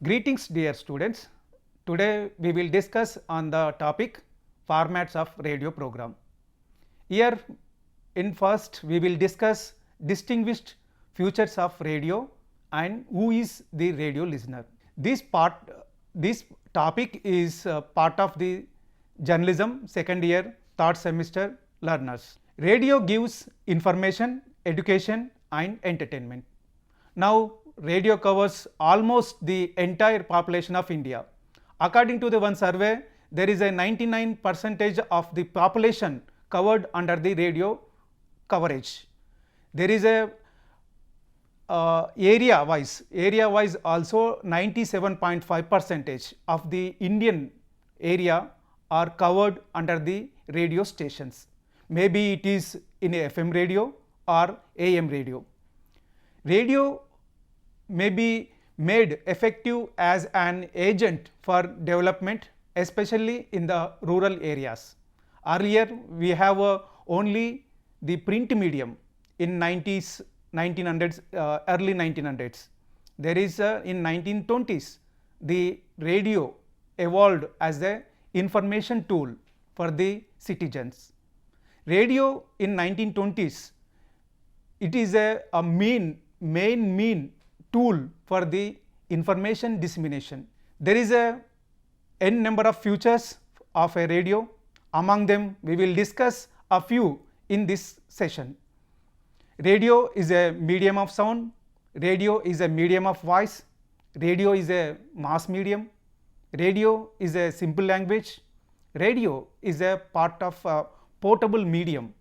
Greetings dear students. Today we will discuss on the topic formats of radio program. Here in first we will discuss distinguished features of radio and who is the radio listener. This topic is part of the journalism second year third semester learners. Radio gives information, education and entertainment. Now radio covers almost the entire population of India. According to the one survey, there is a 99% of the population covered under the radio coverage. There is a area wise also 97.5% of the Indian area are covered under the radio stations. Maybe it is in a FM radio or AM radio. Radio may be made effective as an agent for development, especially in the rural areas. Earlier we have only the print medium in 1900s, early 1900s. There is in 1920s the radio evolved as a information tool for the citizens. Radio in 1920s, it is a main tool for the information dissemination. There is a n number of features of a radio. Among them we will discuss a few in this session. Radio is a medium of sound, radio is a medium of voice, radio is a mass medium, radio is a simple language, radio is a part of a portable medium.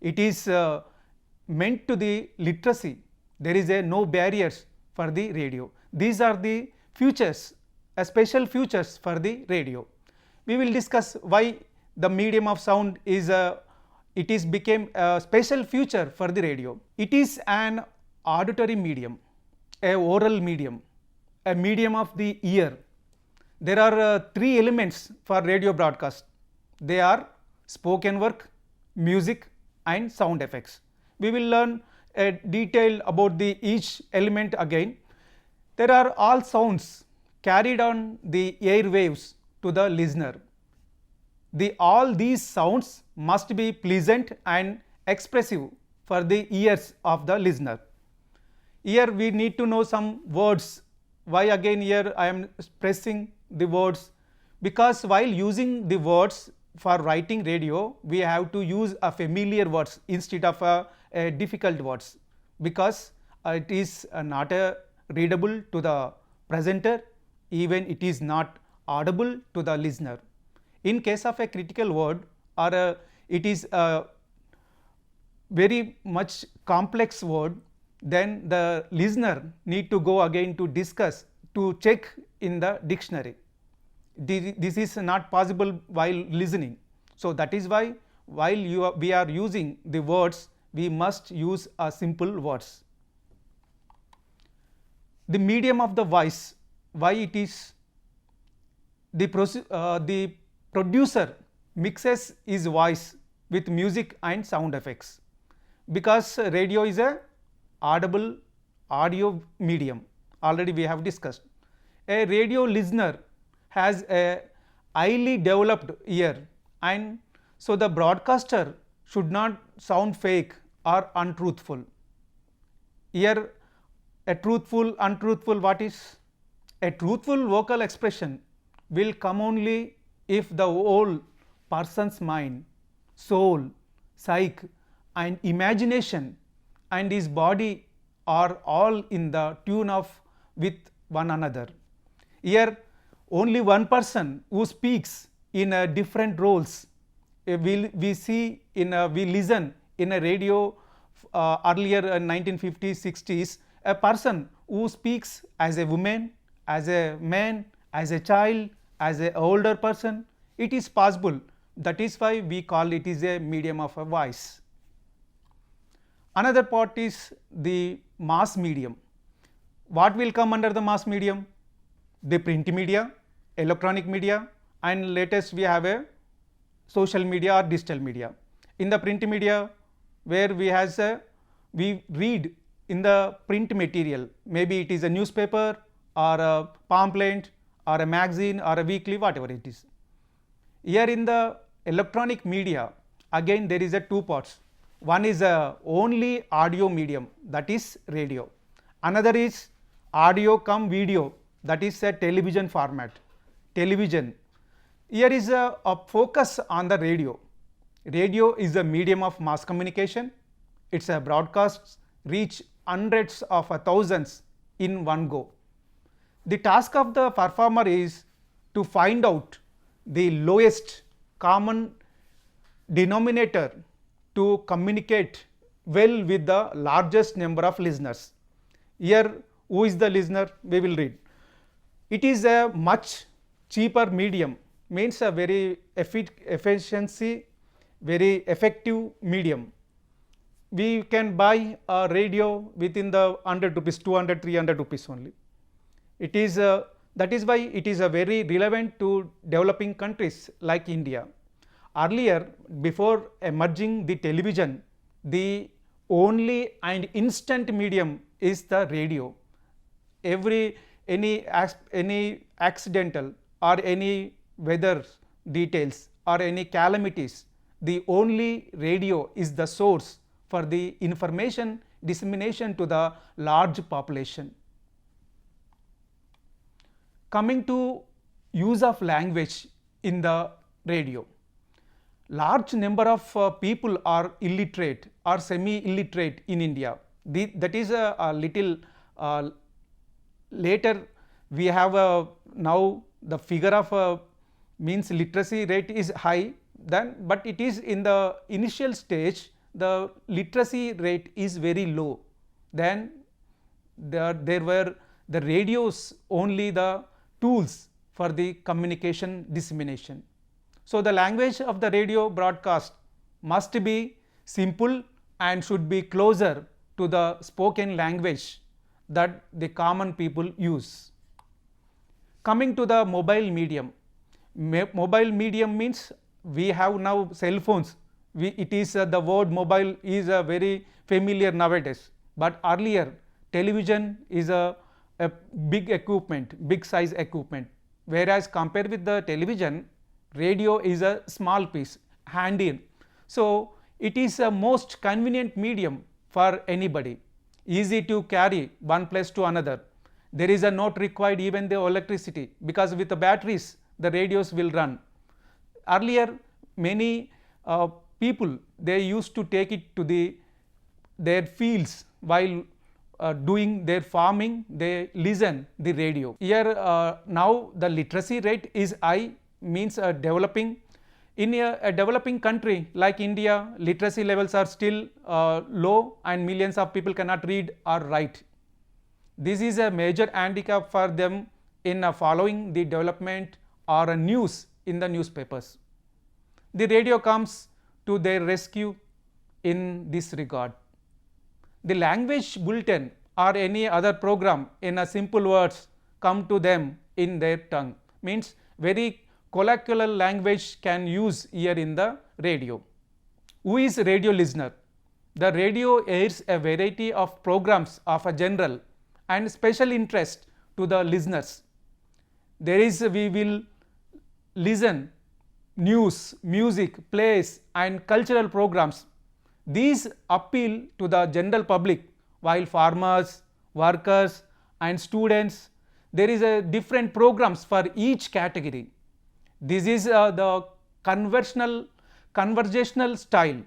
It is meant to the literacy. There is a no barriers for the radio. These are the features, special features for the radio. We will discuss why the medium of sound is became a special feature for the radio. It is an auditory medium, a oral medium, a medium of the ear. There are three elements for radio broadcast. They are spoken work, music and sound effects. We will learn a detail about the each element again. There are all sounds carried on the airwaves to the listener. All these sounds must be pleasant and expressive for the ears of the listener. Here we need to know some words. Why again here I am stressing the words? Because while using the words for writing radio, we have to use a familiar words instead of a difficult words, because it is not readable to the presenter, even it is not audible to the listener. In case of a critical word or it is a very much complex word, then the listener need to go again to discuss, to check in the dictionary. This is not possible while listening. So that is why while we are using the words, we must use a simple words. The medium of the voice, why it is the producer mixes his voice with music and sound effects, because radio is a audible audio medium, already we have discussed. A radio listener has a highly developed ear, and so the broadcaster should not sound fake or untruthful. Here a truthful, untruthful, what is? A truthful vocal expression will come only if the whole person's mind, soul, psyche and imagination and his body are all in the tune of with one another. Here only one person who speaks in different roles. We listen in a radio earlier in 1950s, 60s, a person who speaks as a woman, as a man, as a child, as an older person. It is possible. That is why we call it is a medium of a voice. Another part is the mass medium. What will come under the mass medium? The print media, electronic media, and latest we have a social media or digital media. In the print media, where we read in the print material, maybe it is a newspaper or a pamphlet or a magazine or a weekly, whatever it is. Here in the electronic media, again there is a two parts. One is a only audio medium, that is radio. Another is audio cum video, that is a television format, television. Here is a focus on the radio. Radio is a medium of mass communication. Its broadcasts reach hundreds of thousands in one go. The task of the performer is to find out the lowest common denominator to communicate well with the largest number of listeners. Here, who is the listener? We will read. It is a much cheaper medium, means a very efficiency, very effective medium. We can buy a radio within the 100 rupees, 200, 300 rupees only. It is that is why it is a very relevant to developing countries like India. Earlier, before emerging the television, the only and instant medium is the radio. Any accidental or any weather details or any calamities, the only radio is the source for the information dissemination to the large population. Coming to use of language in the radio, large number of people are illiterate or semi-illiterate in India. That is a little later we have now the figure of means literacy rate is high, then but it is in the initial stage the literacy rate is very low. Then there were the radios only the tools for the communication dissemination. So, the language of the radio broadcast must be simple and should be closer to the spoken language that the common people use. Coming to the mobile medium, mobile medium means we have now cell phones. It is the word mobile is very familiar nowadays, but earlier television is a big equipment, big size equipment, whereas compared with the television, radio is a small piece, hand in. So, it is a most convenient medium for anybody, easy to carry one place to another. There is a not required even the electricity, because with the batteries the radios will run. Earlier many people they used to take it to their fields while doing their farming, they listen the radio. Here now the literacy rate is high, means developing. In a developing country like India, literacy levels are still low and millions of people cannot read or write. This is a major handicap for them in following the development or news in the newspapers. The radio comes to their rescue in this regard. The language bulletin or any other program in a simple words come to them in their tongue, means very colloquial language can use here in the radio. Who is radio listener? The radio airs a variety of programs of a general and special interest to the listeners. We will listen news, music, plays and cultural programs. These appeal to the general public, while farmers, workers and students, there is a different programs for each category. This is the conversational style,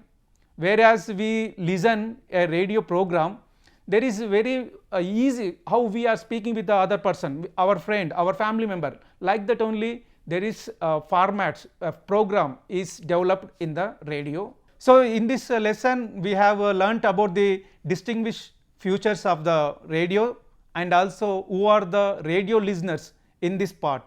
whereas we listen a radio program, there is very easy how we are speaking with the other person, our friend, our family member, like that only there is formats, a program is developed in the radio. So, in this lesson we have learnt about the distinguished features of the radio and also who are the radio listeners in this part.